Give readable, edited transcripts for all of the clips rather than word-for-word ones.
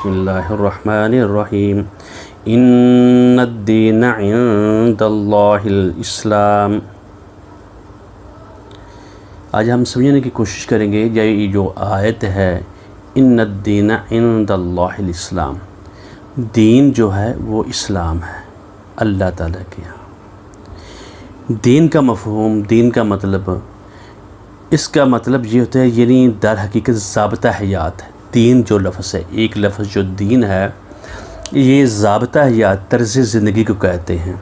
بسم اللہ الرحمن الرحیم ان الدین عند اللہ الاسلام۔ آج ہم سمجھنے کی کوشش کریں گے یہ جو آیت ہے ان الدین عند اللہ الاسلام، دین جو ہے وہ اسلام ہے اللہ تعالیٰ کے یہاں۔ دین کا مفہوم، دین کا مطلب، اس کا مطلب یہ ہوتا ہے یعنی در حقیقت ضابطہ حیات ہے۔ دین جو لفظ ہے، ایک لفظ جو دین ہے، یہ ضابطہ حیات، طرز زندگی کو کہتے ہیں۔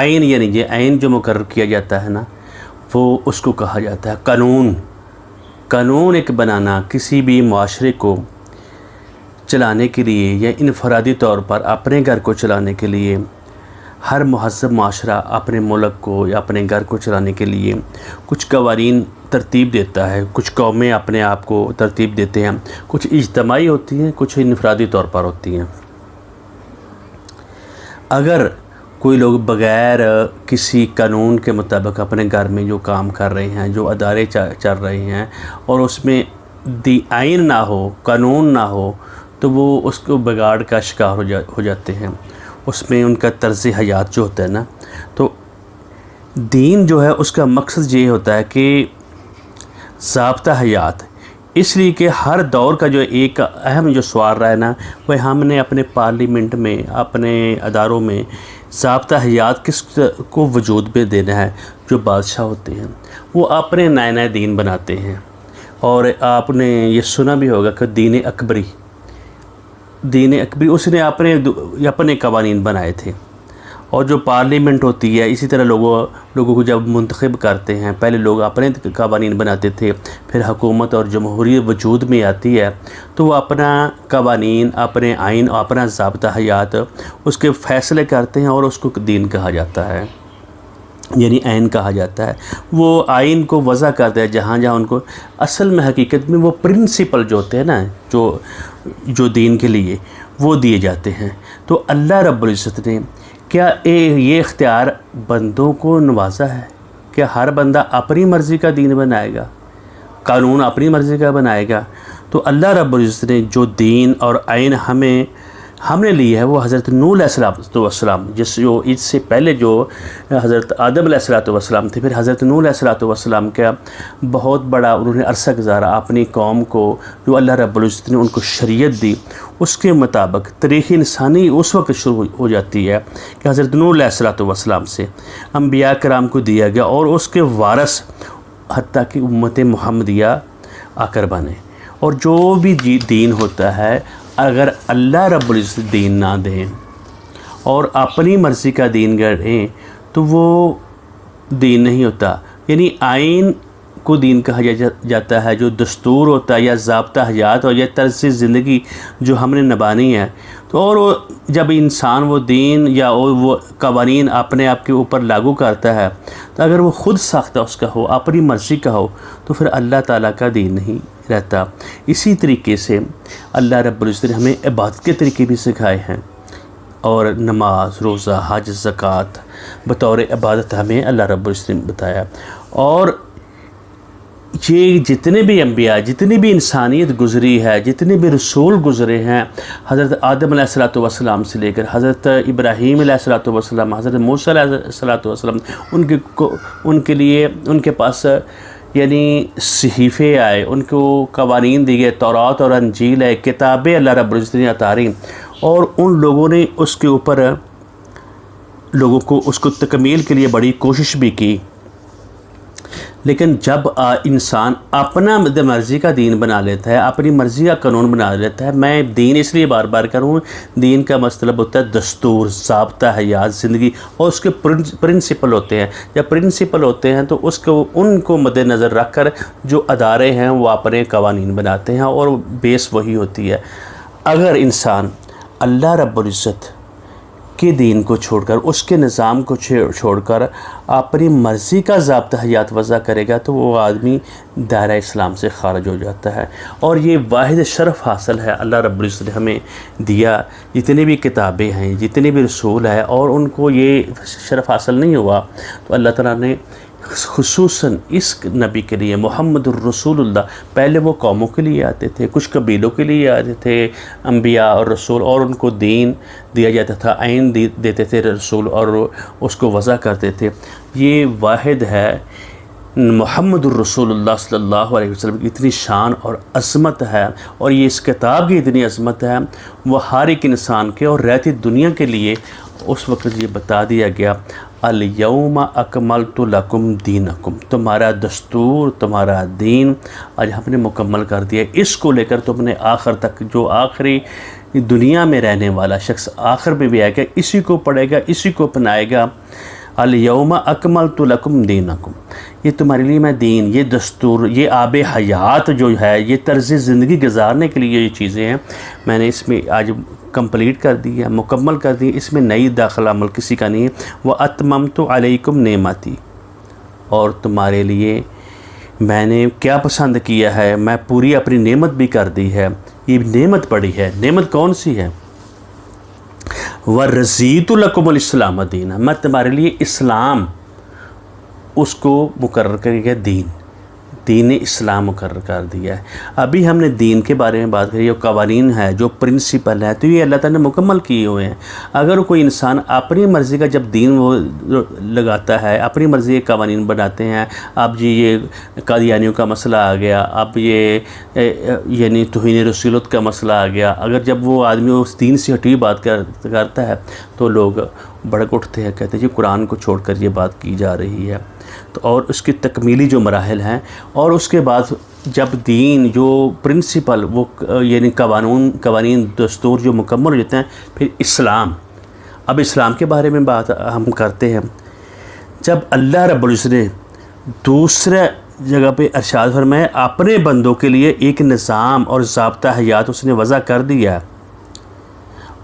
آئین یعنی یہ آئین جو مقرر کیا جاتا ہے نا، وہ اس کو کہا جاتا ہے قانون۔ قانون ایک بنانا کسی بھی معاشرے کو چلانے کے لیے یا انفرادی طور پر اپنے گھر کو چلانے کے لیے، ہر مہذب معاشرہ اپنے ملک کو یا اپنے گھر کو چلانے کے لیے کچھ قوانین ترتیب دیتا ہے۔ کچھ قومیں اپنے آپ کو ترتیب دیتے ہیں، کچھ اجتماعی ہوتی ہیں، کچھ انفرادی طور پر ہوتی ہیں۔ اگر کوئی لوگ بغیر کسی قانون کے مطابق اپنے گھر میں جو کام کر رہے ہیں، جو ادارے چل رہے ہیں، اور اس میں آئین نہ ہو، قانون نہ ہو، تو وہ اس کو بگاڑ کا شکار ہو جاتے ہیں۔ اس میں ان کا طرز حیات جو ہوتا ہے نا، تو دین جو ہے اس کا مقصد یہ ہوتا ہے کہ ضابطہ حیات، اس لیے کہ ہر دور کا جو ایک اہم جو سوال رہا ہے نا، وہ ہم نے اپنے پارلیمنٹ میں، اپنے اداروں میں ضابطہ حیات کس کو وجود میں دینا ہے۔ جو بادشاہ ہوتے ہیں وہ اپنے نئے نئے دین بناتے ہیں، اور آپ نے یہ سنا بھی ہوگا کہ دین اکبری اس نے اپنے قوانین بنائے تھے۔ اور جو پارلیمنٹ ہوتی ہے، اسی طرح لوگوں کو جب منتخب کرتے ہیں، پہلے لوگ اپنے قوانین بناتے تھے، پھر حکومت اور جمہوریت وجود میں آتی ہے تو وہ اپنا قوانین، اپنے آئین، اپنا ضابطہ حیات اس کے فیصلے کرتے ہیں، اور اس کو دین کہا جاتا ہے، یعنی آئین کہا جاتا ہے۔ وہ آئین کو وضع کرتا ہے جہاں جہاں ان کو اصل میں حقیقت میں وہ پرنسپل جو ہوتے ہیں نا، جو دین کے لیے وہ دیے جاتے ہیں۔ تو اللہ رب العزت نے کیا یہ اختیار بندوں کو نوازا ہے؟ کہ ہر بندہ اپنی مرضی کا دین بنائے گا، قانون اپنی مرضی کا بنائے گا؟ تو اللہ رب العزت نے جو دین اور آئین ہم نے لی ہے، وہ حضرت نوح علیہ السلام، اس سے پہلے جو حضرت آدم علیہ السلام تھے، پھر حضرت نوح علیہ السلام کا بہت بڑا انہوں نے عرصہ گزارا اپنی قوم کو، جو اللہ رب العزت نے ان کو شریعت دی، اس کے مطابق تاریخ انسانی اس وقت شروع ہو جاتی ہے کہ حضرت نوح علیہ السلام سے انبیاء کرام کو دیا گیا، اور اس کے وارث حتیٰ کہ امت محمدیہ آ کر بنے۔ اور جو بھی دین ہوتا ہے، اگر اللہ رب العزت دین نہ دیں اور اپنی مرضی کا دین گڑھیں تو وہ دین نہیں ہوتا۔ یعنی آئین کو دین کہا جاتا ہے، جو دستور ہوتا ہے یا ضابطہ حیات اور یہ طرز زندگی جو ہم نے نبھانی ہے۔ تو اور جب انسان وہ دین یا وہ قوانین اپنے آپ کے اوپر لاگو کرتا ہے، تو اگر وہ خود ساختہ اس کا ہو، اپنی مرضی کا ہو، تو پھر اللہ تعالیٰ کا دین نہیں رہتا۔ اسی طریقے سے اللہ رب العزت نے ہمیں عبادت کے طریقے بھی سکھائے ہیں، اور نماز، روزہ، حج، زکوٰۃ بطور عبادت ہمیں اللہ رب العزت نے بتایا۔ اور یہ جتنے بھی انبیاء، جتنی بھی انسانیت گزری ہے، جتنے بھی رسول گزرے ہیں، حضرت آدم علیہ السلام سے لے کر حضرت ابراہیم علیہ السلام، حضرت موسیٰ علیہ السلام، ان کے لیے ان کے پاس یعنی صحیفے آئے، ان کو قوانین دی گئے، تورات اور انجیل ہے، کتابیں اللہ رب العزت نے اتاری، اور ان لوگوں نے اس کے اوپر لوگوں کو اس کو تکمیل کے لیے بڑی کوشش بھی کی۔ لیکن جب انسان اپنا مرضی کا دین بنا لیتا ہے، اپنی مرضی کا قانون بنا لیتا ہے، میں دین اس لیے بار بار کروں، دین کا مطلب ہوتا ہے دستور، ضابطہ حیات، زندگی، اور اس کے پرنسپل ہوتے ہیں۔ جب پرنسپل ہوتے ہیں تو ان کو مد نظر رکھ کر جو ادارے ہیں وہ اپنے قوانین بناتے ہیں، اور بیس وہی ہوتی ہے۔ اگر انسان اللہ رب العزت کے دین کو چھوڑ کر، اس کے نظام کو چھوڑ کر اپنی مرضی کا ضابطہ حیات وضع کرے گا، تو وہ آدمی دائرہ اسلام سے خارج ہو جاتا ہے۔ اور یہ واحد شرف حاصل ہے اللہ رب العزت نے ہمیں دیا، جتنی بھی کتابیں ہیں، جتنے بھی رسول ہیں، اور ان کو یہ شرف حاصل نہیں ہوا، تو اللہ تعالیٰ نے خصوصاً اس نبی کے لیے محمد الرسول اللہ، پہلے وہ قوموں کے لیے آتے تھے، کچھ قبیلوں کے لیے آتے تھے انبیاء اور رسول، اور ان کو دین دیا جاتا تھا، آئین دیتے تھے رسول، اور اس کو وضع کرتے تھے۔ یہ واحد ہے محمد الرسول اللہ صلی اللہ علیہ وسلم کی اتنی شان اور عظمت ہے، اور یہ اس کتاب کی اتنی عظمت ہے، وہ ہر ایک انسان کے اور رہتی دنیا کے لیے اس وقت یہ بتا دیا گیا، الیوم اکملت لکم دینکم، تمہارا دستور، تمہارا دین آج ہم نے مکمل کر دیا۔ اس کو لے کر تم نے آخر تک، جو آخری دنیا میں رہنے والا شخص آخر میں بھی آئے گا، اسی کو پڑھے گا، اسی کو اپنائے گا، الیوم اکملت لکم دینکم، یہ تمہارے لیے میں دین، یہ دستور، یہ آب حیات جو ہے، یہ طرز زندگی گزارنے کے لیے یہ چیزیں ہیں، میں نے اس میں آج کمپلیٹ کر دی ہے، مکمل کر دی، اس میں نئی داخل عمل کسی کا نہیں ہے۔ وَأَتْمَمْتُ عَلَيْكُمْ نِعْمَتِي، اور تمہارے لیے میں نے کیا پسند کیا ہے، میں پوری اپنی نعمت بھی کر دی ہے۔ یہ نعمت پڑی ہے، نعمت کون سی ہے؟ وَرَضِيتُ لَكُمُ الْإِسْلَامَ دِينًا، میں تمہارے لیے اسلام اس کو مقرر کر گیا، دین اسلام مقرر کر دیا ہے۔ ابھی ہم نے دین کے بارے میں بات کری، جو قوانین ہے، جو پرنسپل ہے، تو یہ اللہ تعالیٰ نے مکمل کیے ہوئے ہیں۔ اگر کوئی انسان اپنی مرضی کا جب دین وہ لگاتا ہے، اپنی مرضی کے قوانین بناتے ہیں، اب جی یہ قادیانیوں کا مسئلہ آ گیا، اب یہ یعنی توہین رسولت کا مسئلہ آ گیا، اگر جب وہ آدمی اس دین سے ہٹی بات کرتا ہے تو لوگ بھڑک اٹھتے ہیں، کہتے ہیں جی قرآن کو چھوڑ کر یہ بات کی جا رہی ہے۔ تو اور اس کی تکمیلی جو مراحل ہیں، اور اس کے بعد جب دین جو پرنسپل وہ یعنی قوانین دستور جو مکمل ہو جاتے ہیں، پھر اسلام۔ اب اسلام کے بارے میں بات ہم کرتے ہیں۔ جب اللہ رب العزت نے دوسرے جگہ پہ ارشاد فرمایا، اپنے بندوں کے لیے ایک نظام اور ضابطہ حیات اس نے وضع کر دیا،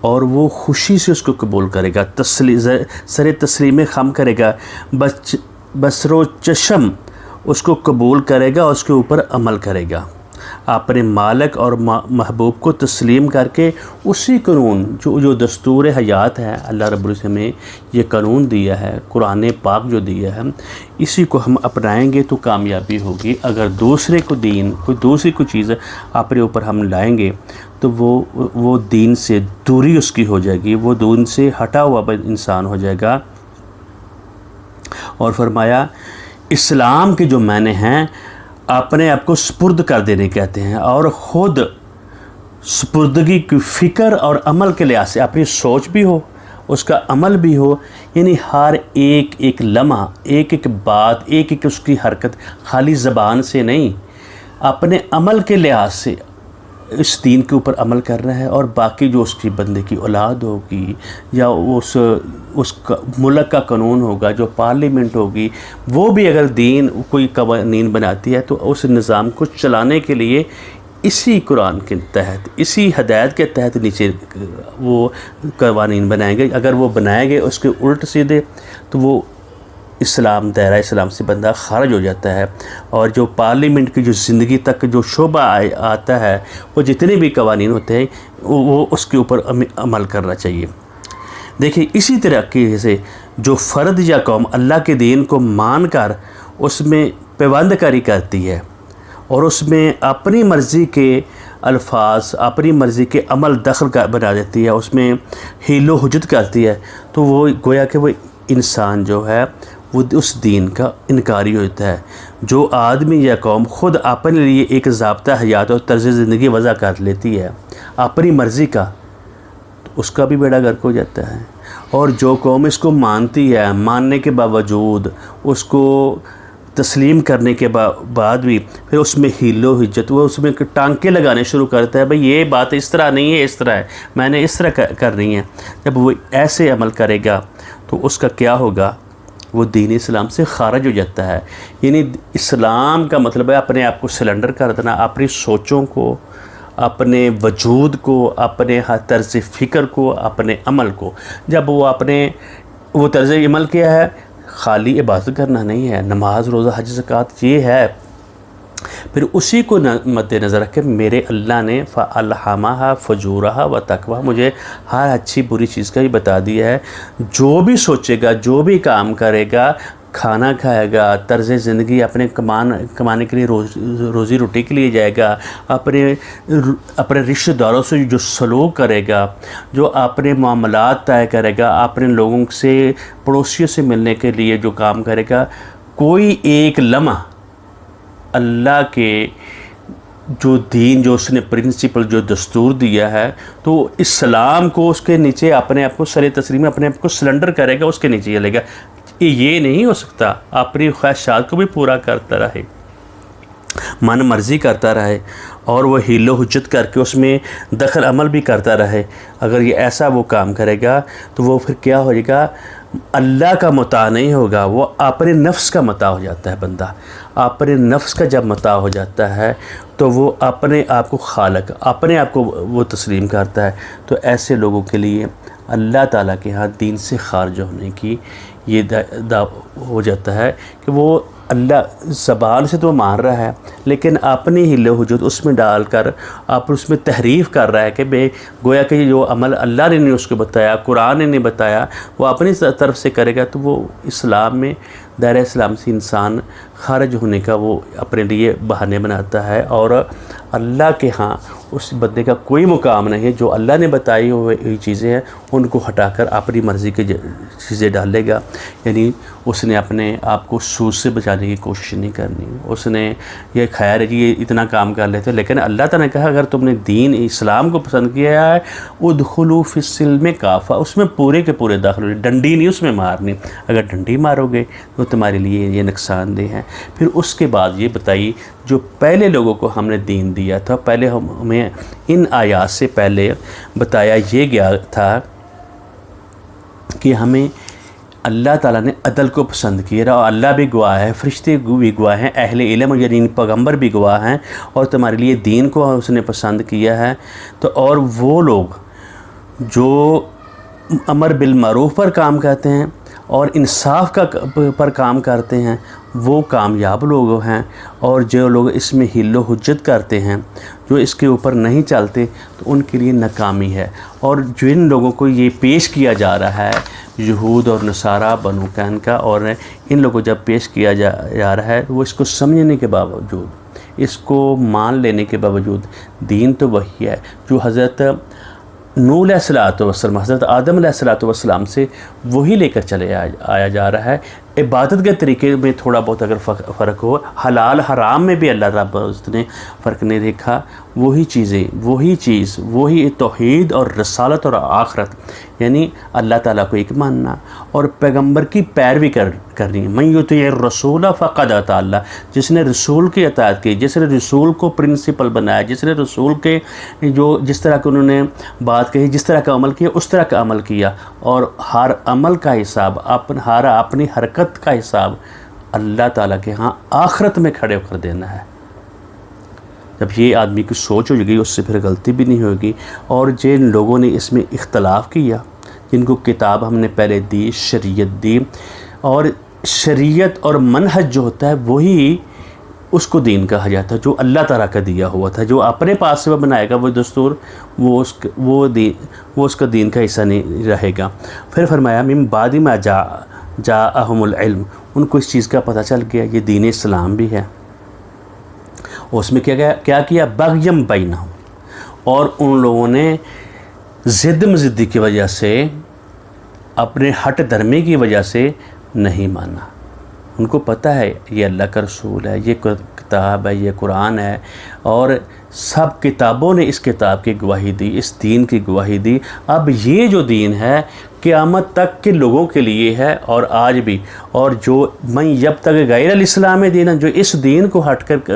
اور وہ خوشی سے اس کو قبول کرے گا، سر تسلیم خم کرے گا، بصر و چشم اس کو قبول کرے گا، اس کے اوپر عمل کرے گا، اپنے مالک اور محبوب کو تسلیم کر کے اسی قانون جو دستور حیات ہے، اللہ رب العزت نے یہ قانون دیا ہے، قرآن پاک جو دیا ہے، اسی کو ہم اپنائیں گے تو کامیابی ہوگی۔ اگر دوسرے کو دین، کوئی دوسری کوئی چیز اپنے اوپر ہم لائیں گے تو وہ دین سے دوری اس کی ہو جائے گی، وہ دین سے ہٹا ہوا انسان ہو جائے گا۔ اور فرمایا اسلام کے جو معنی ہیں اپنے آپ کو سپرد کر دینے کہتے ہیں، اور خود سپردگی کی فکر اور عمل کے لحاظ سے اپنی سوچ بھی ہو، اس کا عمل بھی ہو، یعنی ہر ایک لمحہ، ایک بات، ایک اس کی حرکت خالی زبان سے نہیں، اپنے عمل کے لحاظ سے اس دین کے اوپر عمل کر رہا ہے، اور باقی جو اس کی بندے کی اولاد ہوگی، یا اس ملک کا قانون ہوگا، جو پارلیمنٹ ہوگی، وہ بھی اگر دین کوئی قوانین بناتی ہے تو اس نظام کو چلانے کے لیے اسی قرآن کے تحت، اسی ہدایت کے تحت نیچے وہ قوانین بنائیں گے۔ اگر وہ بنائے گئے اس کے الٹ سیدھے تو وہ اسلام، دائرہ اسلام سے بندہ خارج ہو جاتا ہے، اور جو پارلیمنٹ کی جو زندگی تک جو شعبہ آتا ہے، وہ جتنے بھی قوانین ہوتے ہیں وہ اس کے اوپر عمل کرنا چاہیے۔ دیکھیں اسی طریقے سے جو فرد یا قوم اللہ کے دین کو مان کر اس میں پیوند کاری کرتی ہے، اور اس میں اپنی مرضی کے الفاظ، اپنی مرضی کے عمل دخل بنا دیتی ہے، اس میں حیل و حجت کرتی ہے، تو وہ گویا کہ وہ انسان جو ہے وہ اس دین کا انکاری ہوتا ہے۔ جو آدمی یا قوم خود اپنے لیے ایک ضابطہ حیات اور طرز زندگی وضع کر لیتی ہے اپنی مرضی کا، تو اس کا بھی بیڑا غرق ہو جاتا ہے۔ اور جو قوم اس کو مانتی ہے، ماننے کے باوجود اس کو تسلیم کرنے کے بعد بھی پھر اس میں حیل و حجت، وہ اس میں ٹانکے لگانے شروع کرتا ہے، بھئی یہ بات اس طرح نہیں ہے، اس طرح ہے، میں نے اس طرح کرنی ہے۔ جب وہ ایسے عمل کرے گا تو اس کا کیا ہوگا؟ وہ دین اسلام سے خارج ہو جاتا ہے۔ یعنی اسلام کا مطلب ہے اپنے آپ کو سلنڈر کر دینا، اپنی سوچوں کو، اپنے وجود کو، اپنے طرز فکر کو، اپنے عمل کو۔ جب وہ طرز عمل کیا ہے؟ خالی عبادت کرنا نہیں ہے، نماز، روزہ، حج، زکوٰۃ یہ ہے، پھر اسی کو مد نظر رکھ کے میرے اللہ نے فَأَلْحَمَهَا فُجُورَهَا وَتَقْوَاهَا مجھے ہر اچھی بری چیز کا بھی بتا دیا ہے. جو بھی سوچے گا، جو بھی کام کرے گا، کھانا کھائے گا، طرز زندگی اپنے کمانے کے لیے روزی روٹی کے لیے جائے گا، اپنے رشتہ داروں سے جو سلوک کرے گا، جو اپنے معاملات طے کرے گا، اپنے لوگوں سے پڑوسیوں سے ملنے کے لیے جو کام کرے گا، کوئی ایک لمحہ اللہ کے جو دین، جو اس نے پرنسپل، جو دستور دیا ہے، تو اسلام کو اس کے نیچے اپنے آپ کو سر تسلیم، اپنے آپ کو سلنڈر کرے گا، اس کے نیچے چلے گا. یہ نہیں ہو سکتا اپنی خواہشات کو بھی پورا کرتا رہے، من مرضی کرتا رہے، اور وہ حیل و حجت کر کے اس میں دخل عمل بھی کرتا رہے. اگر یہ ایسا وہ کام کرے گا تو وہ پھر کیا ہو جائے گا؟ اللہ کا مطاع نہیں ہوگا، وہ اپنے نفس کا مطاع ہو جاتا ہے. بندہ اپنے نفس کا جب مطاع ہو جاتا ہے تو وہ اپنے آپ کو خالق، اپنے آپ کو وہ تسلیم کرتا ہے. تو ایسے لوگوں کے لیے اللہ تعالیٰ کے ہاں دین سے خارج ہونے کی یہ ہو جاتا ہے کہ وہ اللہ زبان سے تو مان رہا ہے، لیکن اپنی حل و حجت اس میں ڈال کر آپ اس میں تحریف کر رہا ہے کہ گویا کہ جو عمل اللہ نے نہیں اس کو بتایا، قرآن نے نہیں بتایا، وہ اپنی طرف سے کرے گا، تو وہ اسلام میں، دائرہ اسلام سے انسان خارج ہونے کا وہ اپنے لیے بہانے بناتا ہے. اور اللہ کے ہاں اس بندے کا کوئی مقام نہیں ہے. جو اللہ نے بتائی ہوئی چیزیں ہیں ان کو ہٹا کر اپنی مرضی کی چیزیں ڈالے گا. یعنی اس نے اپنے آپ کو سود سے بچانے کی کوشش نہیں کرنی. اس نے یہ خیر ہے کہ یہ اتنا کام کر لیتے، لیکن اللہ تعالیٰ نے کہا اگر تم نے دین اسلام کو پسند کیا ہے، ادخلوا فی السلم کافہ، اس میں پورے کے پورے داخل ہو، ڈنڈی نہیں اس میں مارنی. اگر ڈنڈی مارو گے تو تمہارے لیے یہ نقصان دہ ہے. پھر اس کے بعد یہ بتائی جو پہلے لوگوں کو ہم نے دین دیا تھا، پہلے ہمیں ان آیات سے پہلے بتایا یہ گیا تھا کہ ہمیں اللہ تعالیٰ نے عدل کو پسند کیا، اور اللہ بھی گواہ ہے، فرشتے بھی گواہ ہیں، اہل علم یعنی پیغمبر بھی گواہ ہیں، اور تمہارے لیے دین کو اس نے پسند کیا ہے. تو اور وہ لوگ جو امر بالمعروف پر کام کرتے ہیں اور انصاف پر کام کرتے ہیں وہ کامیاب لوگ ہیں. اور جو لوگ اس میں حل و حجت کرتے ہیں، جو اس کے اوپر نہیں چلتے، تو ان کے لیے ناکامی ہے. اور جن لوگوں کو یہ پیش کیا جا رہا ہے، یہود اور نصارہ، بنو قینقاع، اور ان لوگوں کو جب پیش کیا جا رہا ہے، وہ اس کو سمجھنے کے باوجود، اس کو مان لینے کے باوجود، دین تو وہی ہے جو حضرت نوح علیہ السلام، حضرت آدم علیہ السلام سے وہی لے کر چلے آیا جا رہا ہے. عبادت کے طریقے میں تھوڑا بہت اگر فرق ہو، حلال حرام میں بھی اللہ رب العزت نے فرق نہیں دیکھا. وہی چیزیں، وہی چیز، وہی توحید اور رسالت اور آخرت، یعنی اللہ تعالیٰ کو ایک ماننا اور پیغمبر کی پیروی کرنی. من یطیع الرسول فقد اطاع اللہ، جس نے رسول کی اطاعت کی، جس نے رسول کو پرنسپل بنایا، جس نے رسول کے جس طرح کہ انہوں نے بات کہی، جس طرح کا عمل کیا، اس طرح کا عمل کیا. اور ہر عمل کا حساب، اپنی حرکت کا حساب اللہ تعالیٰ کے ہاں آخرت میں کھڑے ہو کر دینا ہے. جب یہ آدمی کی سوچ ہو گئی، اس سے پھر غلطی بھی نہیں ہوگی. اور جن لوگوں نے اس میں اختلاف کیا، جن کو کتاب ہم نے پہلے دی، شریعت دی، اور شریعت اور منہج جو ہوتا ہے وہی اس کو دین کہا جاتا ہے، جو اللہ تعالیٰ کا دیا ہوا تھا. جو اپنے پاس سے وہ بنائے گا وہ دستور، وہ اس کا دین کا حصہ نہیں رہے گا. پھر فرمایا من بعد ما جاءہم العلم، ان کو اس چیز کا پتہ چل گیا یہ دین اسلام بھی ہے. اس میں کیا کیا؟ بغیم بینہم، اور ان لوگوں نے ضد مزدی کی وجہ سے، اپنے ہٹ دھرمی کی وجہ سے نہیں مانا. ان کو پتہ ہے یہ اللہ کا رسول ہے، یہ کتاب ہے، یہ قرآن ہے، اور سب کتابوں نے اس کتاب کی گواہی دی، اس دین کی گواہی دی. اب یہ جو دین ہے قیامت تک کے لوگوں کے لیے ہے، اور آج بھی. اور جو من جب تک غیر الاسلام دین، جو اس دین کو ہٹ کر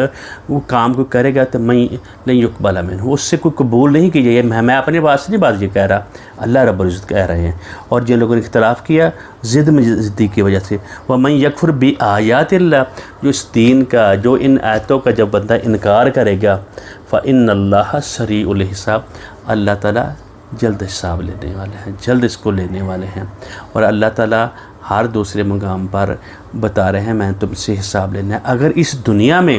وہ کام کو کرے گا تو من لن یقبل منہ، اس سے کوئی قبول نہیں کی جائے. میں اپنے بات سے نہیں بات یہ کہہ رہا، اللہ رب العزت کہہ رہے ہیں. اور جن لوگوں نے اختلاف کیا ضد مزدی کی وجہ سے، ومن یکفر بآیات اللہ، جو اس دین کا، جو ان آیتوں کا جب بندہ انکار کرے گا، فإن اللہ سریع الحساب، اللہ تعالیٰ جلد حساب لینے والے ہیں، جلد اس کو لینے والے ہیں. اور اللہ تعالیٰ ہر دوسرے مقام پر بتا رہے ہیں میں تم سے حساب لینا ہے۔ اگر اس دنیا میں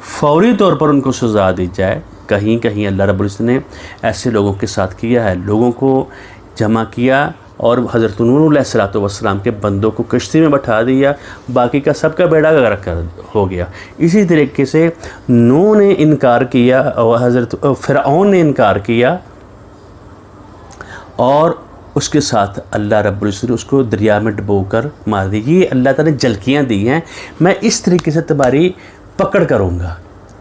فوری طور پر ان کو سزا دی جائے، کہیں کہیں اللہ رب العزت نے ایسے لوگوں کے ساتھ کیا ہے، لوگوں کو جمع کیا اور حضرت نوح علیہ السلام کے بندوں کو کشتی میں بٹھا دیا، باقی کا سب کا بیڑا غرق ہو گیا۔ اسی طریقے سے نوح نے انکار کیا اور حضرت فرعون نے انکار کیا، اور اس کے ساتھ اللہ رب العزت نے اس کو دریا میں ڈبو کر مار دی۔ یہ اللہ تعالیٰ نے جھلکیاں دی ہیں، میں اس طریقے سے تمہاری پکڑ کروں گا۔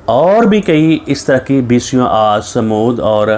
اور بھی کئی اس طرح کی بیسیوں عاد، سمود اور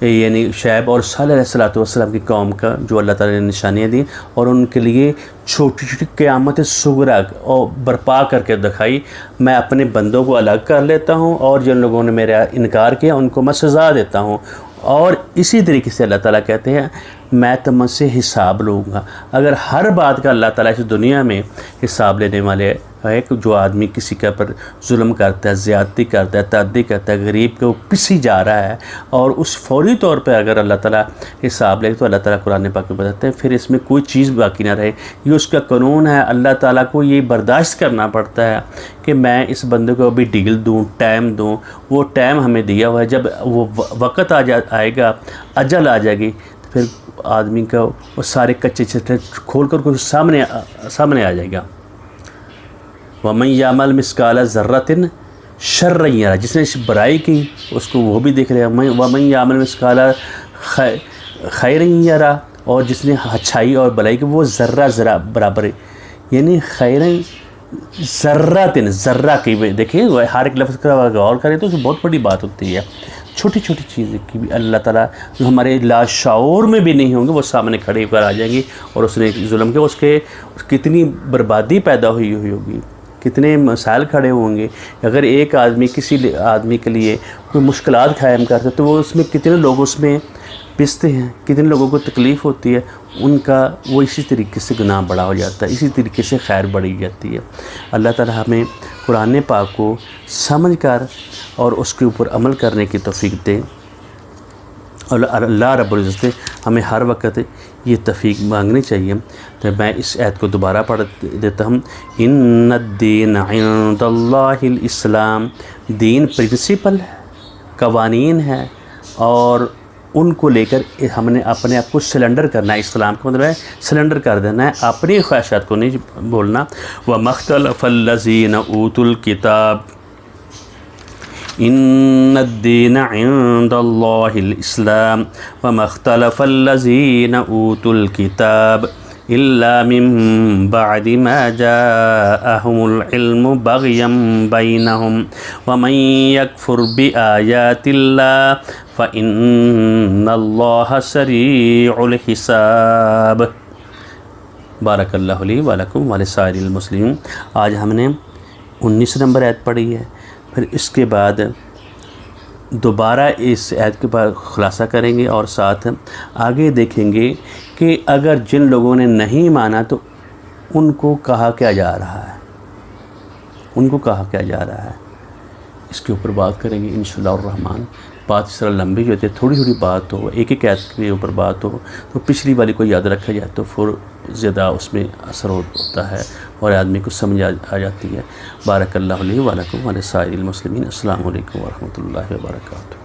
یعنی شعیب اور صالح علیہ السلام کی قوم کا جو اللہ تعالیٰ نے نشانیاں دیں اور ان کے لیے چھوٹی چھوٹی قیامت صغریٰ اور برپا کر کے دکھائی۔ میں اپنے بندوں کو الگ کر لیتا ہوں اور جن لوگوں نے میرا انکار کیا ان کو میں سزا دیتا ہوں، اور اسی طریقے سے اللہ تعالیٰ کہتے ہیں میں تم سے حساب لوں گا۔ اگر ہر بات کا اللہ تعالیٰ اس دنیا میں حساب لینے والے ہے، جو آدمی کسی کے پر ظلم کرتا ہے، زیادتی کرتا ہے، تعدی کرتا ہے، غریب کو پسی جا رہا ہے، اور اس فوری طور پہ اگر اللہ تعالیٰ حساب لے تو اللہ تعالیٰ قرآن پاک میں بتاتے ہیں پھر اس میں کوئی چیز باقی نہ رہے۔ یہ اس کا قانون ہے، اللہ تعالیٰ کو یہ برداشت کرنا پڑتا ہے کہ میں اس بندے کو ابھی ڈیل دوں، ٹائم دوں۔ وہ ٹائم ہمیں دیا ہوا ہے، جب وہ وقت آئے گا، اجل آ جائے گی، پھر آدمی کا وہ سارے کچے چھٹے کھول کر کچھ سامنے آ جائے گا۔ وَمَن يَعْمَلْ مِثْقَالَ ذَرَّةٍ شَرًّا يَرَهُ، جس نے برائی کی اس کو وہ بھی دیکھ لے گا۔ وَمَن يَعْمَلْ مِثْقَالَ خَيْرٍ يَرَهُ، اور جس نے اچھائی اور بلائی کی وہ ذرہ برابر ہے، یعنی خیرن ذرہ کی دیکھیں ہر ایک لفظ کا غور کریں تو بہت بڑی بات ہوتی ہے۔ چھوٹی چھوٹی چیزیں کی بھی اللہ تعالیٰ جو ہمارے لاشعور میں بھی نہیں ہوں گے وہ سامنے کھڑے کر آ جائیں گی، اور اس نے ظلم کے اس کے کتنی بربادی پیدا ہوئی ہوگی، کتنے مسائل کھڑے ہوں گے۔ اگر ایک آدمی کسی آدمی کے لیے کوئی مشکلات قائم کرتا ہے تو وہ اس میں کتنے لوگ اس میں پستے ہیں، کتنے لوگوں کو تکلیف ہوتی ہے، ان کا وہ اسی طریقے سے گناہ بڑا ہو جاتا ہے، اسی طریقے سے خیر بڑھی جاتی ہے۔ اللہ تعالیٰ ہمیں قرآن پاک کو سمجھ کر اور اس کے اوپر عمل کرنے کی توفیق دے، اور اللہ رب العزت ہمیں ہر وقت یہ توفیق مانگنی چاہیے۔ تو میں اس آیت کو دوبارہ پڑھ دیتا ہوں۔ ان الدین عند اللہ الاسلام، دین پرنسپل ہے، قوانین ہے، اور ان کو لے کر ہم نے اپنے آپ کو سلنڈر کرنا ہے۔ اسلام کا مطلب ہے سلنڈر کر دینا ہے، اپنی خواہشات کو نہیں بولنا۔ وَمَا اخْتَلَفَ الَّذِينَ أُوتُوا الْكِتَابَ ان الدین عند اللہ الاسلام وما اختلف الذین اوتوا الكتاب الا من بعد ما جاءهم العلم بغیا بینہم ومن یکفر بآیات اللہ فإن اللہ سریع الحساب۔ بارک اللہ لی ولکم ولسائر المسلمین۔ آج ہم نے 19 نمبر آیت پڑھی ہے، پھر اس کے بعد دوبارہ اس آیت کے بعد خلاصہ کریں گے، اور ساتھ آگے دیکھیں گے کہ اگر جن لوگوں نے نہیں مانا تو ان کو کہا کیا جا رہا ہے، ان کو کہا کیا جا رہا ہے، اس کے اوپر بات کریں گے انشاءاللہ الرحمن۔ بات اس طرح لمبی جو ہوتی ہے، تھوڑی تھوڑی بات ہو، ایک ایک آیت کے اوپر بات ہو تو پچھلی والی کو یاد رکھا جائے تو پھر زیادہ اس میں اثر ہوتا ہے اور آدمی کو سمجھ آ جاتی ہے۔ بارک اللہ لی ولکم ولسائر المسلمین۔ السلام علیکم ورحمۃ اللہ وبرکاتہ۔